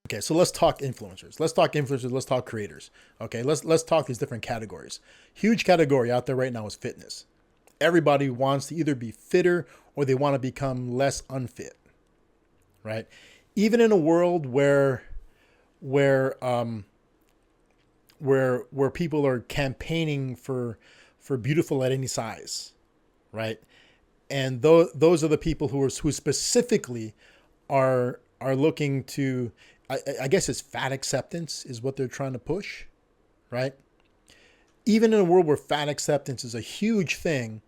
Okay, so let's talk influencers. Let's talk influencers. Let's talk creators. Okay, let's talk these different categories. Huge category out there right now is fitness. Everybody wants to either be fitter or they want to become less unfit, right? Even in a world where people are campaigning for beautiful at any size, right? And those are the people who specifically are looking to, I guess it's fat acceptance is what they're trying to push, right? Even in a world where fat acceptance is a huge thing,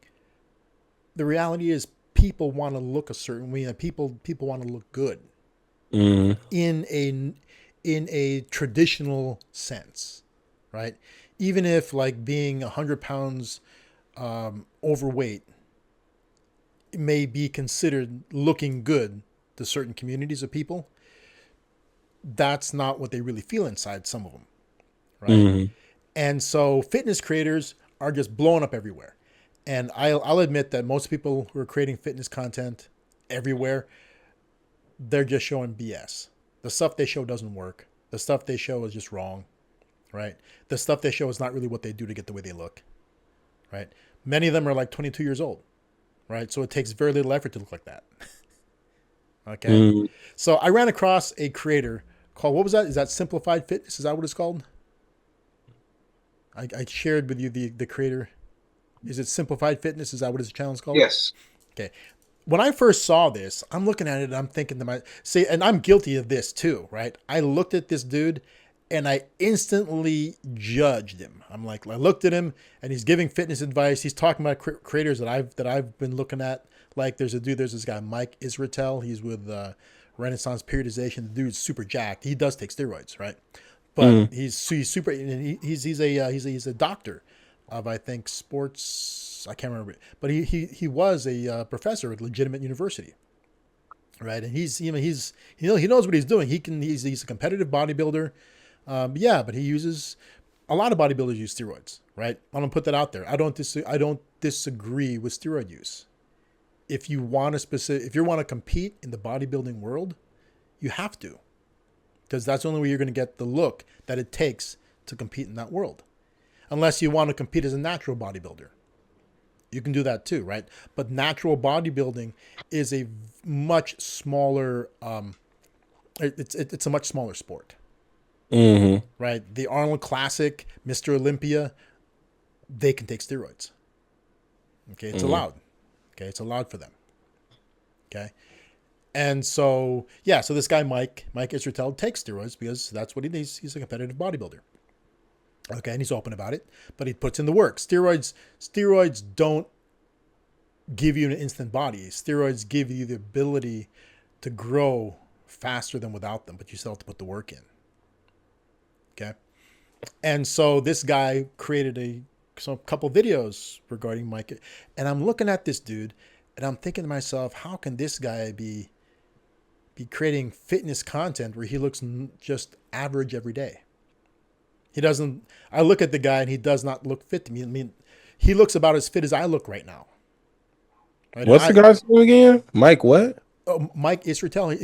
the reality is people want to look a certain way. People want to look good in a traditional sense, right? Even if like being 100 pounds overweight may be considered looking good to certain communities of people, that's not what they really feel inside, some of them, right? And so fitness creators are just blowing up everywhere. And I'll admit that most people who are creating fitness content everywhere, they're just showing BS. The stuff they show doesn't work. The stuff they show is just wrong, right? The stuff they show is not really what they do to get the way they look, right? Many of them are like 22 years old, right? So it takes very little effort to look like that. Okay. So I ran across a creator called, what was that? Is that Simplified Fitness? Is that what it's called? I shared with you the creator. Is it Simplified Fitness? Is that what his channel's called? Yes. Okay. When I first saw this, I'm looking at it and I'm thinking to myself, see, and I'm guilty of this too, right? I looked at this dude and I instantly judged him. I'm like, I looked at him and he's giving fitness advice. He's talking about creators that I've been looking at. Like there's this guy, Mike Israetel. He's with Renaissance Periodization. The dude's super jacked. He does take steroids, right? But he's super, and he's a doctor of, I think, sports. I can't remember, but he was a professor at legitimate university, right? And he knows what he's doing. He's a competitive bodybuilder, yeah. But a lot of bodybuilders use steroids, right? I'm gonna put that out there. I don't disagree with steroid use. If you want to compete in the bodybuilding world, you have to, because that's the only way you're going to get the look that it takes to compete in that world. Unless you want to compete as a natural bodybuilder. You can do that too, right? But natural bodybuilding is a much smaller, it's a much smaller sport. Right? The Arnold Classic, Mr. Olympia, they can take steroids. Okay, it's allowed. Okay, it's allowed for them. Okay. And so, yeah, so this guy, Mike Israetel, takes steroids because that's what he needs. He's a competitive bodybuilder. Okay, and he's open about it, but he puts in the work. Steroids don't give you an instant body. Steroids give you the ability to grow faster than without them, but you still have to put the work in. Okay. And so this guy created a couple videos regarding Mike, and I'm looking at this dude and I'm thinking to myself, how can this guy be creating fitness content where he looks just average every day? He doesn't. I look at the guy and he does not look fit to me. I mean, he looks about as fit as I look right now. Right? What's the guy's name again? Mike what? Mike Israetel.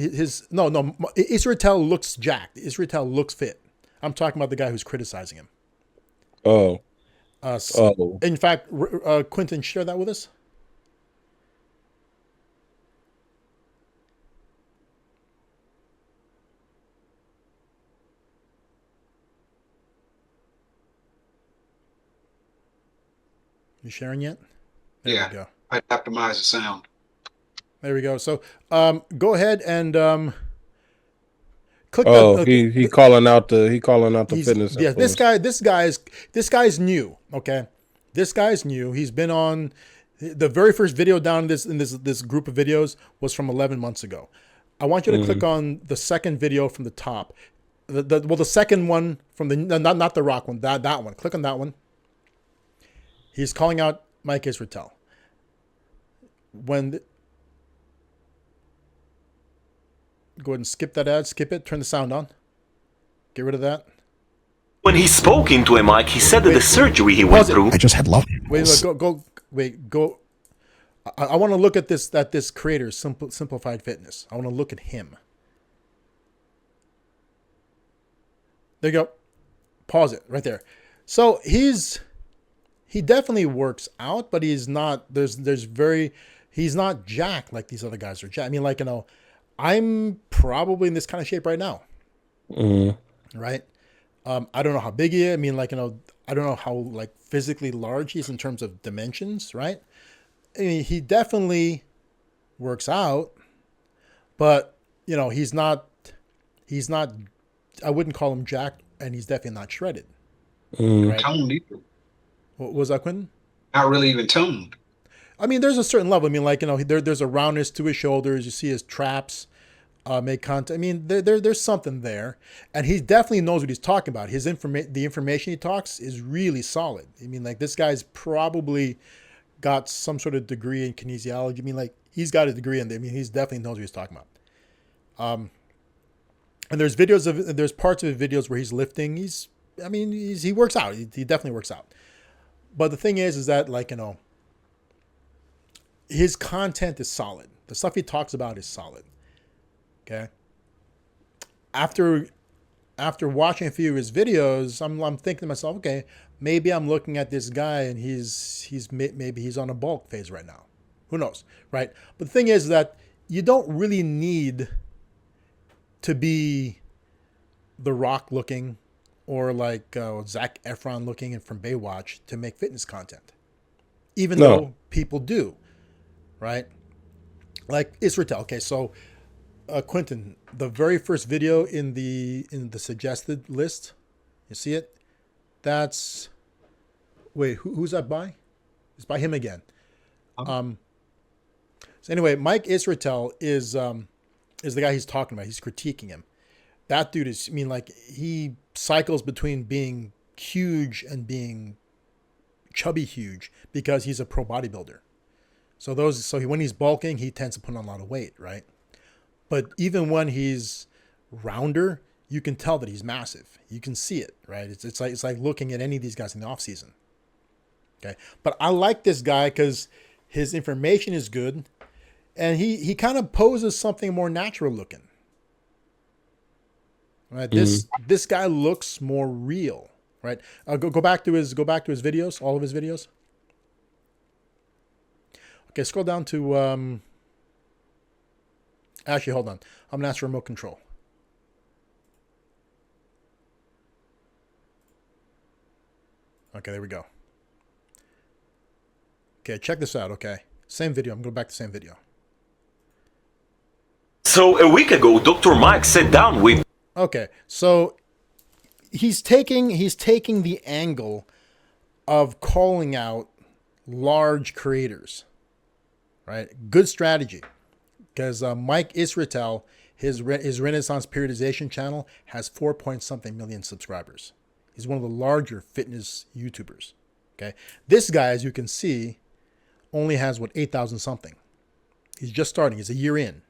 Israetel looks jacked. Israetel looks fit. I'm talking about the guy who's criticizing him. Oh. In fact, Quentin, share that with us. You sharing yet? There we go. I optimize the sound. There we go. So go ahead and click. He calling out the fitness. Yeah, this guy's new. Okay, this guy's new. He's been on the very first video down in this group of videos was from 11 months ago. I want you to click on the second video from the top. The second one from the not the rock one. That one. Click on that one. He's calling out Mike Israetel. Go ahead and skip that ad. Skip it. Turn the sound on. Get rid of that. When he spoke into a mic, he said that the surgery he went through. I just had love. Go. I want to look at this creator, Simplified Fitness. I want to look at him. There you go. Pause it right there. So he definitely works out, but he's not. He's not jacked like these other guys are jacked. I mean, like, I'm probably in this kind of shape right now, right? I don't know how big he is. I mean, like, I don't know how like physically large he is in terms of dimensions, right? I mean, he definitely works out, but he's not. I wouldn't call him jacked, and he's definitely not shredded. Right? Toned either. What was that, Quentin? Not really even toned. I mean, there's a certain level. I mean, like, there's a roundness to his shoulders. You see his traps make contact. I mean, there's something there, and he definitely knows what he's talking about. The information he talks is really solid. I mean, like, this guy's probably got some sort of degree in kinesiology. I mean, like, he's got a degree in there. I mean, he's definitely knows what he's talking about. And there's parts of the videos where he's lifting. He works out. He definitely works out. But the thing is that, like, his content is solid. The stuff he talks about is solid. Okay. After watching a few of his videos, I'm thinking to myself, okay, maybe I'm looking at this guy and maybe he's on a bulk phase right now. Who knows, right? But the thing is that you don't really need to be The Rock looking or like Zac Efron looking and from Baywatch to make fitness content, even though people do, right? Like Israel. Okay, so Quentin, the very first video in the suggested list, you see it? That's who's that by? It's by him again. So anyway, Mike Israel is the guy he's talking about. He's critiquing him. That dude is, I mean, like, he cycles between being huge and being chubby huge because he's a pro bodybuilder. So when he's bulking, he tends to put on a lot of weight, right? But even when he's rounder, you can tell that he's massive. You can see it, right? It's like looking at any of these guys in the off season. Okay, but I like this guy because his information is good, and he kind of poses something more natural looking. Right, this guy looks more real, right? Go back to his videos, all of his videos. Okay, scroll down to actually, hold on. I'm gonna ask for remote control. Okay, there we go. Okay, check this out. Okay, same video. I'm going back to the same video. So a week ago, Dr. Mike sat down with... Okay, so he's taking the angle of calling out large creators, right? Good strategy, because Mike Israel, his Renaissance Periodization channel has 4-point-something million subscribers. He's one of the larger fitness YouTubers. Okay, this guy, as you can see, only has 8,000 something. He's just starting. He's a year in.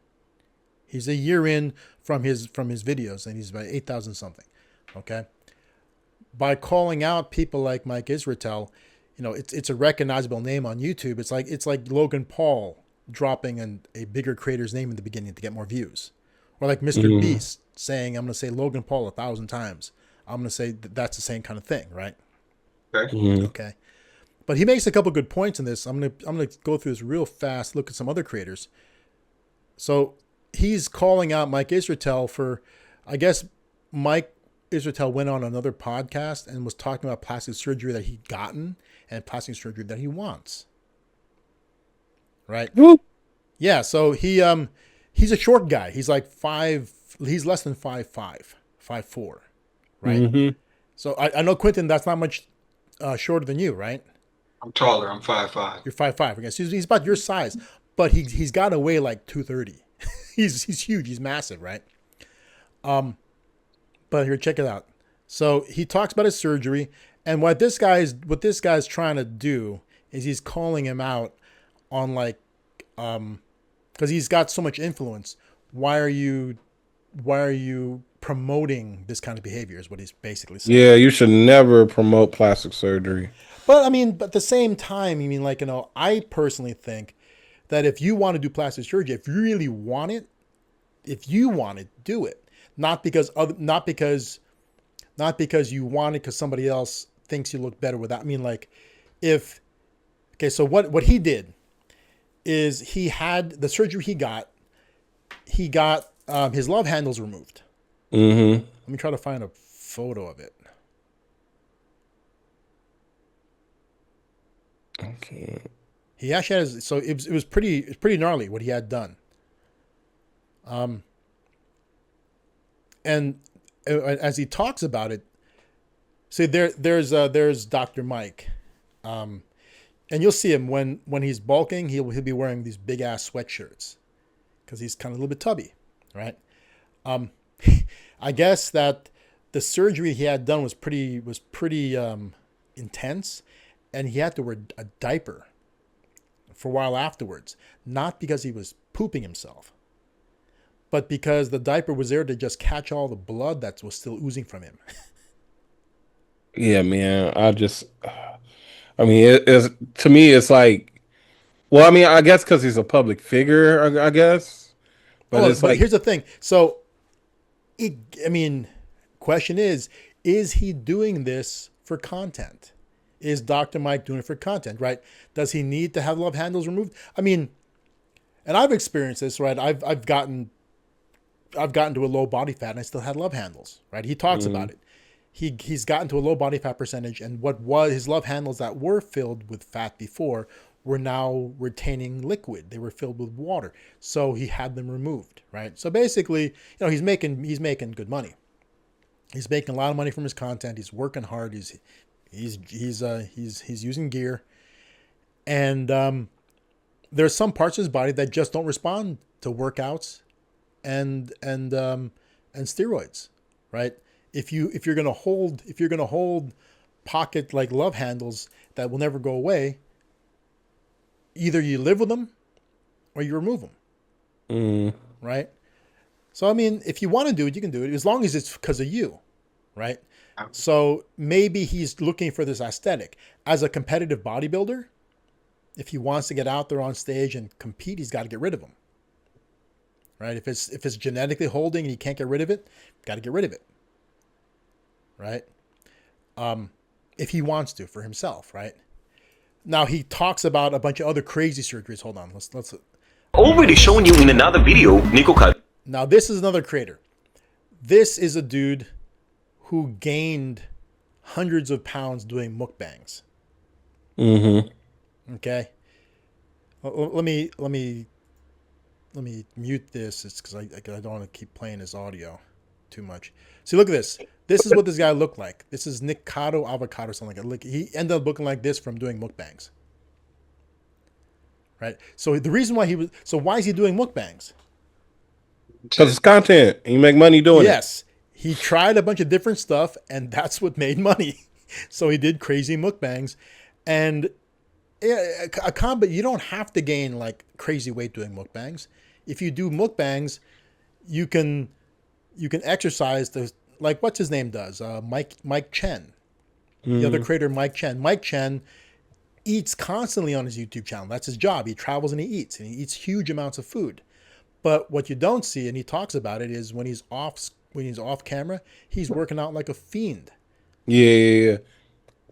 He's a year in from his videos, and he's about 8,000 something. Okay. By calling out people like Mike Israel, it's a recognizable name on YouTube. It's like Logan Paul dropping a bigger creator's name in the beginning to get more views, or like Mr. Beast saying, "I'm going to say Logan Paul 1,000 times." I'm going to say that's the same kind of thing, right? Okay. Okay. But he makes a couple good points in this. I'm gonna go through this real fast. Look at some other creators. So he's calling out Mike Israel for, I guess Mike Israel went on another podcast and was talking about plastic surgery that he'd gotten and plastic surgery that he wants. Right? Yeah. So he's a short guy. He's like he's less than 5'5", 5'4", right? Mm-hmm. So I know, Quentin, that's not much shorter than you, right? I'm taller. I'm 5'5". You're 5'5". Okay, so he's about your size, but he's got to weigh like 230. He's huge. He's massive, right? But here, check it out. So he talks about his surgery, and what this guy's trying to do is he's calling him out on, like, because he's got so much influence. Why are you promoting this kind of behavior? Is what he's basically saying. Yeah, you should never promote plastic surgery. But at the same time, I personally think that if you want to do plastic surgery, if you really want it, do it. Not because not because you want it because somebody else thinks you look better without. I mean, like, so what he did is he had the surgery he got his love handles removed. Mm-hmm. Let me try to find a photo of it. Okay. He actually has, so it was pretty gnarly what he had done. And as he talks about it, see there's Dr. Mike, and you'll see him when he's bulking, he'll be wearing these big ass sweatshirts because he's kind of a little bit tubby, right? I guess that the surgery he had done was pretty intense, and he had to wear a diaper for a while afterwards, not because he was pooping himself, but because the diaper was there to just catch all the blood that was still oozing from him. Yeah, man. I mean, it's to me, it's like, well, I mean, I guess because he's a public figure, I guess, but it's like, here's the thing. So, question is he doing this for content? Is Dr. Mike doing it for content, right? Does he need to have love handles removed? I mean, and I've experienced this, right? I've gotten to a low body fat and I still had love handles, right? He talks about it. He's gotten to a low body fat percentage, and what was his love handles that were filled with fat before were now retaining liquid. They were filled with water. So he had them removed, right? So basically, he's making good money. He's making a lot of money from his content. He's working hard. He's using gear, and there's some parts of his body that just don't respond to workouts and steroids, right? If you're gonna hold pocket like love handles that will never go away, either you live with them or you remove them, right? So I mean, if you want to do it, you can do it as long as it's because of you, right? So maybe he's looking for this aesthetic. As a competitive bodybuilder, if he wants to get out there on stage and compete, he's got to get rid of them, right? If it's genetically holding and he can't get rid of it, got to get rid of it, right? If he wants to for himself, right? Now he talks about a bunch of other crazy surgeries. Hold on, let's. Already shown you in another video, Nico cut. Now this is another creator. This is a dude who gained hundreds of pounds doing mukbangs. mm-hmm. Okay. Let me mute this. It's because I don't want to keep playing his audio too much. See, look at this. This is what this guy looked like. This is Nikado Avocado, something like that. He ended up looking like this from doing mukbangs. Right. So the reason why why is he doing mukbangs? Because it's content. And you make money doing it. Yes. He tried a bunch of different stuff, and that's what made money. So he did crazy mukbangs, and you don't have to gain like crazy weight doing mukbangs. If you do mukbangs, you can exercise like what's his name does, Mike Chen, the other creator, Mike Chen. Mike Chen eats constantly on his YouTube channel. That's his job. He travels and he eats huge amounts of food. But what you don't see, and he talks about it, is when he's off camera, he's working out like a fiend. Yeah.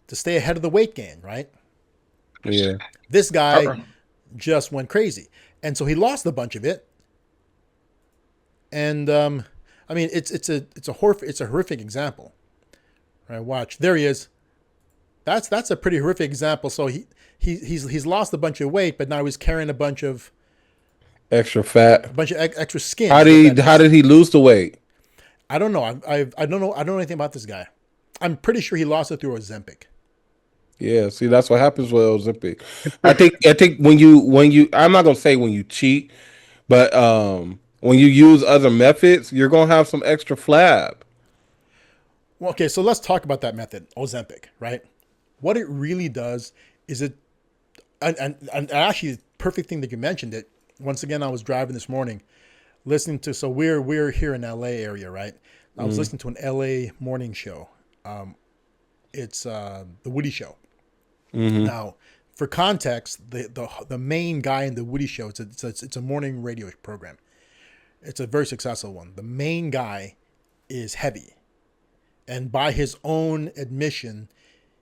To stay ahead of the weight gain, right? Yeah. This guy just went crazy. And so he lost a bunch of it. And I mean, it's a horrific example. Right? Watch. There he is. That's a pretty horrific example. So he's lost a bunch of weight, but now he's carrying a bunch of extra fat, a bunch of extra skin. How did he lose the weight? I don't know. I don't know. I don't know anything about this guy. I'm pretty sure he lost it through Ozempic. Yeah, see, that's what happens with Ozempic. I think when you I'm not gonna say when you cheat, but when you use other methods, you're gonna have some extra flab. Well, okay, so let's talk about that method, Ozempic, right? What it really does is and actually, perfect thing that you mentioned it. Once again, I was driving this morning, listening to. So we're here in LA area, right? I was listening to an LA morning show. It's the Woody Show. Now, for context, the main guy in the Woody Show, it's a morning radio program. It's a very successful one. The main guy is heavy, And by his own admission,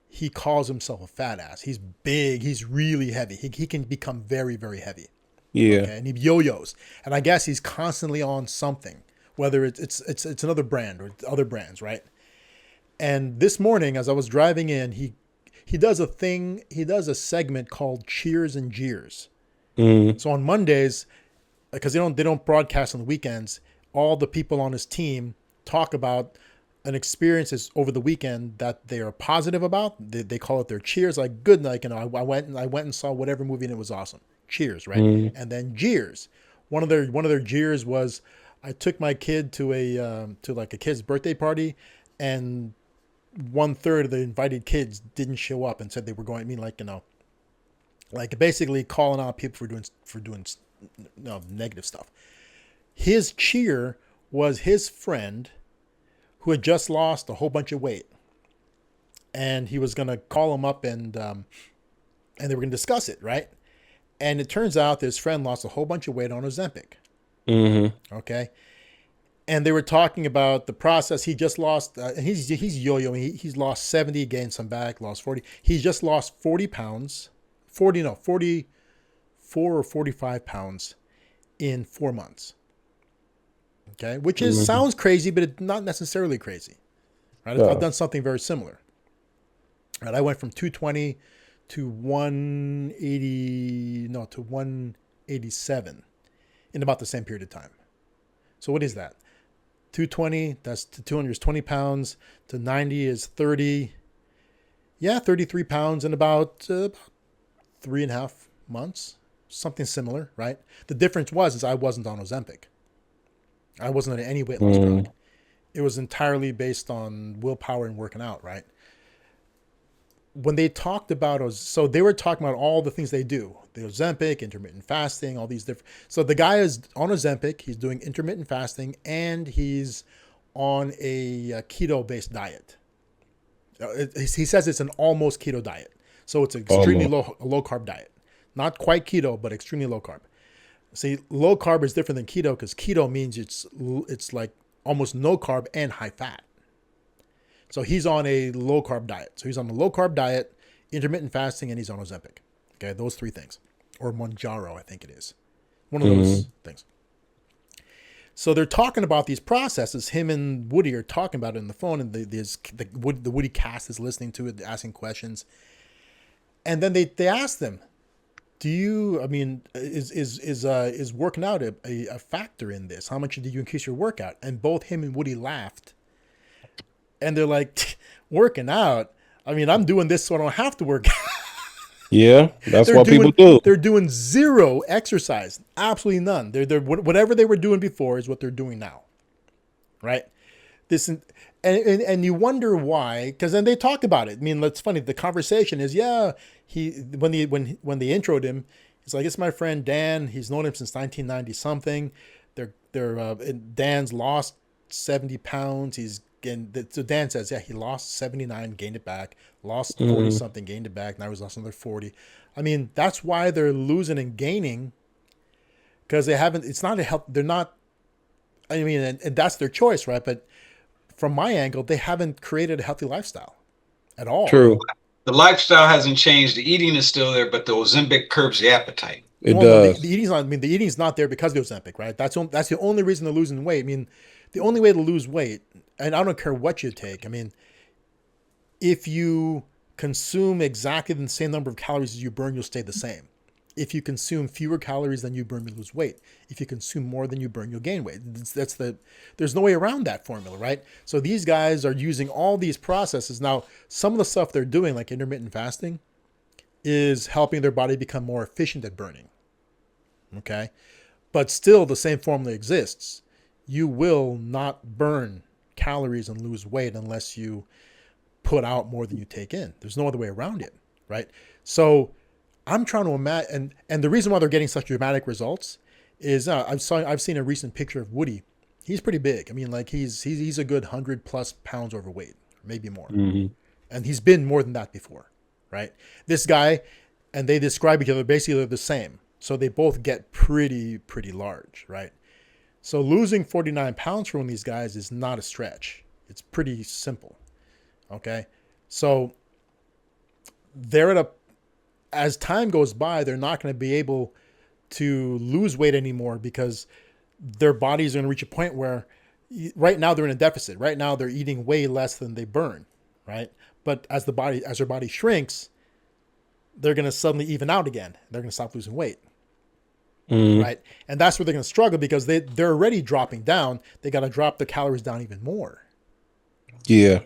he calls himself a fat ass. He's big. He's really heavy. He can become very, very heavy. Yeah. Okay? And he yo-yos. And I guess he's constantly on something, whether it's another brand or other brands, right? And this morning, as I was driving in, he does a thing. He does a segment called Cheers and Jeers. Mm-hmm. So on Mondays, because they don't broadcast on the weekends, all the people on his team talk about an experiences over the weekend that they are positive about. They call it their cheers. Like, good night, I went and saw whatever movie and it was awesome. Cheers, right? Mm-hmm. And then jeers. One of their jeers was, I took my kid to a kid's birthday party, and 1/3 of the invited kids didn't show up and said they were going. I mean, like basically calling out people for doing negative stuff. His cheer was his friend who had just lost a whole bunch of weight, and he was going to call him up and they were going to discuss it, right? And it turns out his friend lost a whole bunch of weight on Ozempic. Mm-hmm. Okay. And they were talking about the process. He just lost, he's yo-yoing. He's lost 70, gained some back, lost 40. He's just lost 40 pounds, 44 or 45 pounds in 4 months. Okay. Which sounds crazy, but it's not necessarily crazy. Right. I've done something very similar. Right. I went from 220 to 187 in about the same period of time. So what is that? 220, that's to 200 is 20 pounds, to 90 is 30. Yeah, 33 pounds in about 3.5 months, something similar, right? The difference is I wasn't on Ozempic. I wasn't on any weight loss drug. It was entirely based on willpower and working out, right? When they talked about, so they were talking about all the things they do, the Ozempic, intermittent fasting, all these different. So the guy is on Ozempic, he's doing intermittent fasting, and he's on a keto-based diet. He says it's an almost keto diet. So it's an extremely low carb diet. Not quite keto, but extremely low carb. See, low carb is different than keto because keto means it's like almost no carb and high fat. So he's on a low carb diet. So he's on a low carb diet, intermittent fasting, and he's on Ozempic. Okay, those three things. Or Mounjaro, I think it is. One of those things. So they're talking about these processes. Him and Woody are talking about it on the phone, and the Woody cast is listening to it, asking questions. And then they ask them, is working out a factor in this? How much did you increase your workout? And both him and Woody laughed. And they're like, working out? I mean, I'm doing this so I don't have to work out. Yeah, that's what people do. They're doing zero exercise, absolutely none. They're whatever they were doing before is what they're doing now, right? And you wonder why, because then they talked about it. I mean, it's funny. The conversation is, when they introed him, he's like, it's my friend Dan. He's known him since 1990 something. Dan's lost 70 pounds. So Dan says, he lost 79, gained it back, lost 40 something, gained it back. Now he's lost another 40. I mean, that's why they're losing and gaining, because it's not a health. They're not, I mean, and that's their choice, right? But from my angle, they haven't created a healthy lifestyle at all. True. The lifestyle hasn't changed. The eating is still there, but the Ozempic curbs the appetite. It does. The eating's not there because of the Ozempic, right? That's the only reason they're losing weight. I mean, the only way to lose weight, and I don't care what you take. I mean, if you consume exactly the same number of calories as you burn, you'll stay the same. If you consume fewer calories than you burn, you lose weight. If you consume more than you burn, you'll gain weight. There's no way around that formula, right? So these guys are using all these processes. Now, some of the stuff they're doing, like intermittent fasting, is helping their body become more efficient at burning. Okay? But still, the same formula exists. You will not burn calories and lose weight unless you put out more than you take in. There's no other way around it, right? So I'm trying to imagine, and the reason why they're getting such dramatic results is I've seen a recent picture of Woody. He's pretty big. I mean, like he's a good 100+ pounds overweight, maybe more, and he's been more than that before, right? This guy, and they describe each other basically they're the same, so they both get pretty large, right? So losing 49 pounds for one of these guys is not a stretch. It's pretty simple. Okay, so as time goes by, they're not going to be able to lose weight anymore because their bodies are going to reach a point where right now they're in a deficit. Right now they're eating way less than they burn, right? But as their body shrinks, they're going to suddenly even out again. They're going to stop losing weight. Right. And that's where they're going to struggle because they're already dropping down. They got to drop their calories down even more. Yeah.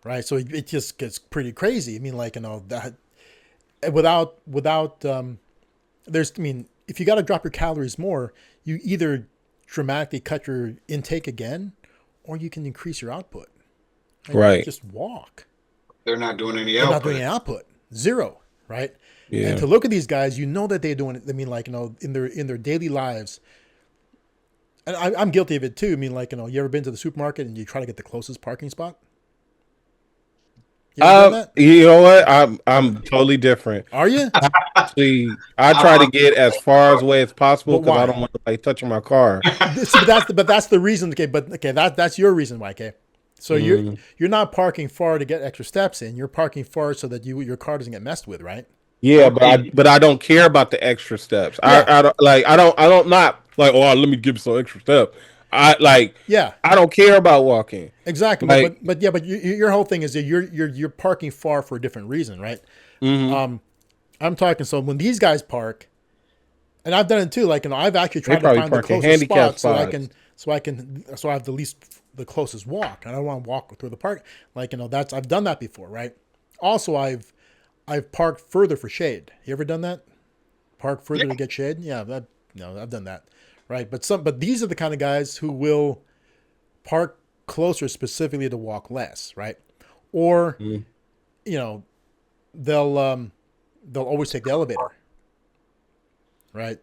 Right. So it just gets pretty crazy. I mean, like, that without if you got to drop your calories more, you either dramatically cut your intake again, or you can increase your output. Right. Just walk. They're not doing any They're output. not doing any output. Zero. Right. Yeah. And to look at these guys, that they're doing it. I mean, like, in their daily lives, and I'm guilty of it too. I mean, like, you ever been to the supermarket and you try to get the closest parking spot? You ever done that? You know what? I'm totally different. Are you? Actually, I try to get as far away as possible But because why? I don't want to touching my car. but that's the reason. Okay, that's your reason why. Okay, so you're not parking far to get extra steps in. You're parking far so that your car doesn't get messed with, right? Yeah, but I don't care about the extra steps. Yeah. I don't not like, oh, let me give some extra step. I don't care about walking. Exactly. Like, but your whole thing is that you're parking far for a different reason, right? I'm talking. So when these guys park, and I've done it too. Like, I've actually tried to find the closest spot so I have the closest walk. I don't want to walk through the park. Like, I've done that before, right? Also, I've parked further for shade. You ever done that? Park further to get shade? Yeah, I've done that, right? But these are the kind of guys who will park closer specifically to walk less, right? Or they'll always take the elevator, right?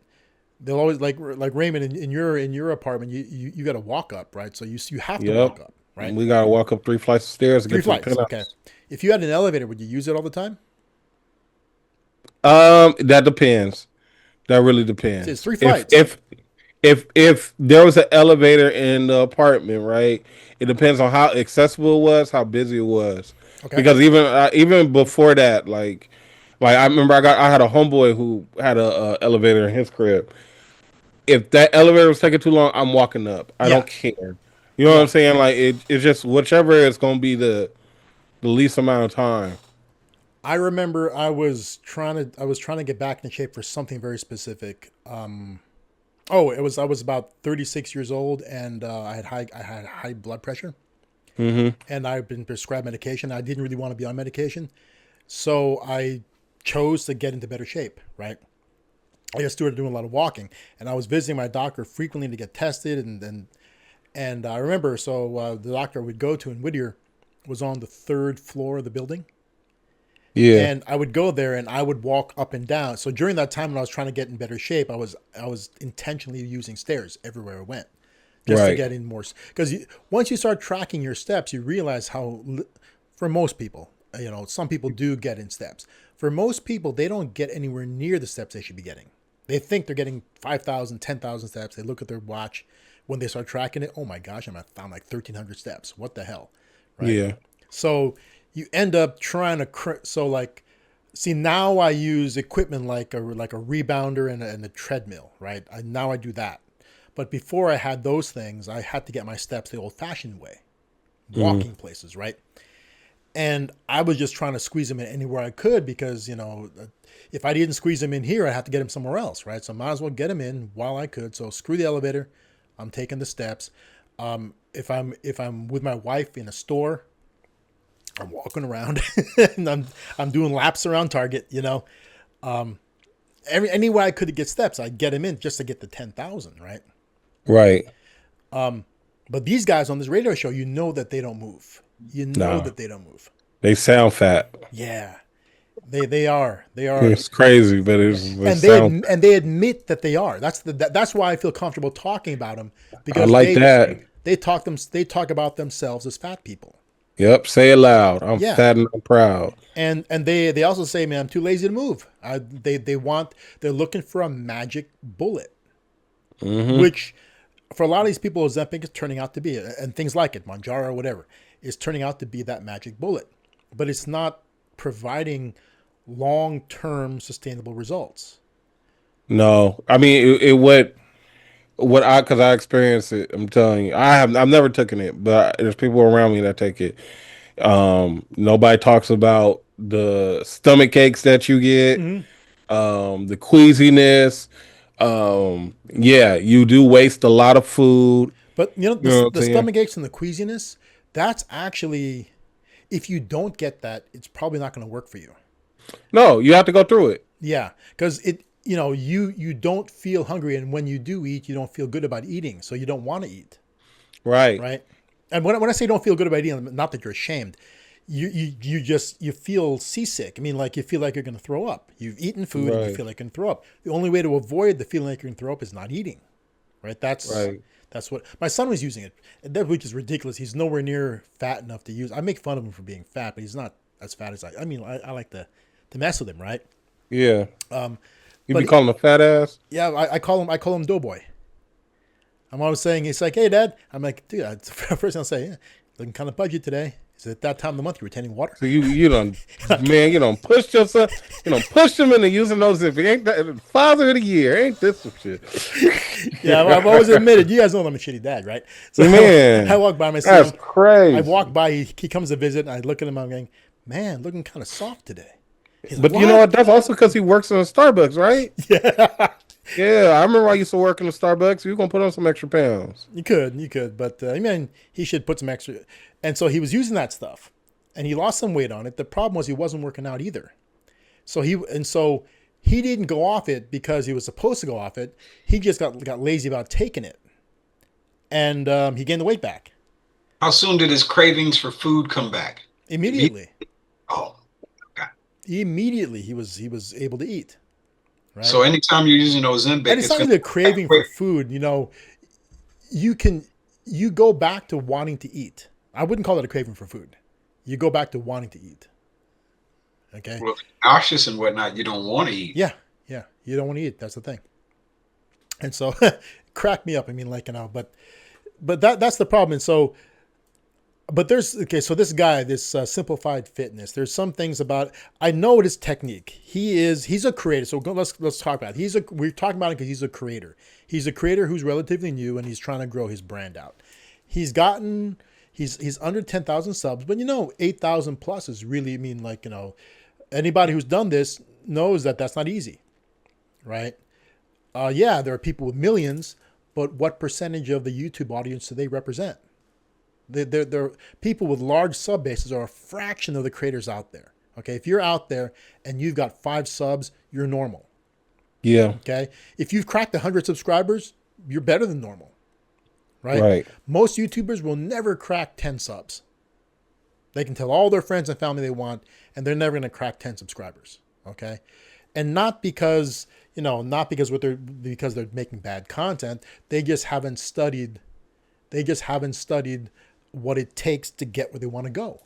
They'll always like Raymond in your apartment. You got to walk up, right? So you have to walk up, right? We got to walk up 3 flights of stairs to get to the penthouse. Okay. If you had an elevator, would you use it all the time? That depends. That really depends. It's 3 flights. If there was an elevator in the apartment, right? It depends on how accessible it was, how busy it was. Okay. Because even before that, like I remember I had a homeboy who had a elevator in his crib. If that elevator was taking too long, I'm walking up. I don't care. You know what I'm saying? Like it's just whichever is going to be the least amount of time. I remember I was trying to get back in shape for something very specific. I was about 36 years old and I had high blood pressure. And I've been prescribed medication. I didn't really want to be on medication, so I chose to get into better shape. Right. I just started doing a lot of walking, and I was visiting my doctor frequently to get tested. And I remember, the doctor I would go to in Whittier was on the 3rd floor of the building. Yeah. And I would go there and I would walk up and down. So during that time when I was trying to get in better shape, I was intentionally using stairs everywhere I went just to get in more. Because once you start tracking your steps, you realize how, for most people, some people do get in steps. For most people, they don't get anywhere near the steps they should be getting. They think they're getting 5,000, 10,000 steps. They look at their watch. When they start tracking it, oh my gosh, I'm like 1,300 steps. What the hell? Right? Yeah. So you end up trying to now I use equipment like a rebounder and a treadmill, right? Now I do that. But before I had those things, I had to get my steps the old-fashioned way, walking places, right? And I was just trying to squeeze them in anywhere I could because, if I didn't squeeze them in here, I have to get them somewhere else, right? So I might as well get them in while I could. So screw the elevator. I'm taking the steps. If I'm with my wife in a store, I'm walking around and I'm doing laps around Target, any way I could get steps, I'd get them in just to get the 10,000, right? Right. But these guys on this radio show, that they don't move. That they don't move. They sound fat. Yeah. They are. It's crazy, but they admit that they are. That's why I feel comfortable talking about them because they talk about themselves as fat people. Yep, say it loud. I'm fat and I'm proud. And they also say, man, I'm too lazy to move. They're looking for a magic bullet, which for a lot of these people, Ozempic is turning out to be, and things like it, Mounjaro or whatever, is turning out to be that magic bullet. But it's not providing long-term sustainable results. No, I mean it what I because I experienced it. I'm telling you, I've never taken it, but there's people around me that take it. Nobody talks about the stomach aches that you get, the queasiness. Yeah, you do waste a lot of food. But You know what the I'm saying? stomach aches and the queasiness, that's actually, if you don't get that, it's probably not going to work for you. No, you have to go through it. Yeah, because you don't feel hungry, and when you do eat, you don't feel good about eating, so you don't want to eat, Right. right? And when I say don't feel good about eating, not that you're ashamed, you feel seasick. I mean, like you feel like you're going to throw up. You've eaten food and you Right. feel like you're going to throw up. The only way to avoid the feeling like you're going to throw up is not eating, right? Right. That's what my son was using it, which is ridiculous. He's nowhere near fat enough to use. I make fun of him for being fat, but he's not as fat as I mean, I like to mess with him, right? Yeah. You but be calling him a fat ass? Yeah, I call him Doughboy. I'm always saying, he's like, hey, Dad. I'm like, dude, that's the first thing I'll say, yeah, looking kind of pudgy today. Is it that time of the month you're retaining water? So you don't, man, you don't push yourself, push him into using those. If it ain't that Father of the Year, ain't this some shit? Yeah, I've always admitted, you guys know I'm a shitty dad, right? So Man, I walk by myself. that's crazy. I walk by, he comes to visit, and I look at him, I'm going, man, looking kind of soft today. He's But like, you know what? That's also because he works in a Starbucks, right? Yeah. Yeah, I remember I used to work in a Starbucks. You're gonna put on some extra pounds. You could, but I mean, he should put some extra. And so he was using that stuff, and he lost some weight on it. The problem was he wasn't working out either. So he didn't go off it because he was supposed to go off it. He just got lazy about taking it, and he gained the weight back How soon did his cravings for food come back? immediately. Oh, God. Immediately he was able to eat. Right. So anytime you're using Ozempic, And it's not really a craving for food. You go back to wanting to eat. I wouldn't call it a craving for food. You go back to wanting to eat. Okay. Well, if you're nauseous and whatnot, you don't want to eat. Yeah. You don't want to eat. That's the thing. And so, crack me up. I mean, but that's the problem. And so, so this guy, this Simplified Fitness, there's some things about, I know his technique. He's a creator. So let's talk about it. We're talking about it because he's a creator. He's a creator who's relatively new, and he's trying to grow his brand out. He's under 10,000 subs, but 8,000 plus is really, anybody who's done this knows that that's not easy, right? Yeah, there are people with millions, but what percentage of the YouTube audience do they represent? They're people with large sub bases are a fraction of the creators out there. Okay, if you're out there and you've got 5 subs, you're normal. Yeah. Okay, if you've cracked 100 subscribers, you're better than normal. Right. Most YouTubers will never crack 10 subs. They can tell all their friends and family they want, and they're never going to crack 10 subscribers. Okay, and not because because they're making bad content. They just haven't studied. What it takes to get where they want to go.